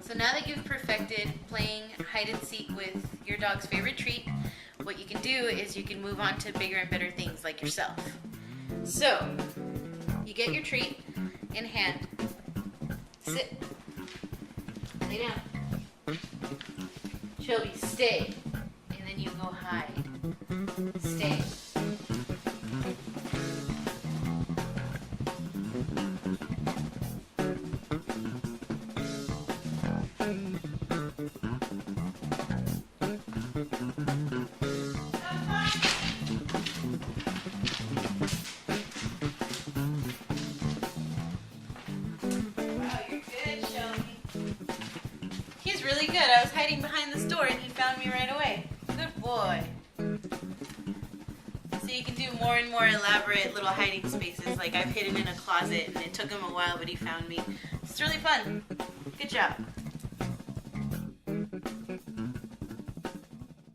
So now that you've perfected playing hide and seek with your dog's favorite treat, what you can do is you can move on to bigger and better things like yourself. So, you get your treat in hand. Sit. Lay down. Shelby, stay. And then you go hide. Stay. He's really good. I was hiding behind this door and he found me right away. Good boy. So you can do more and more elaborate little hiding spaces. Like I've hidden in a closet and it took him a while, but he found me. It's really fun. Good job.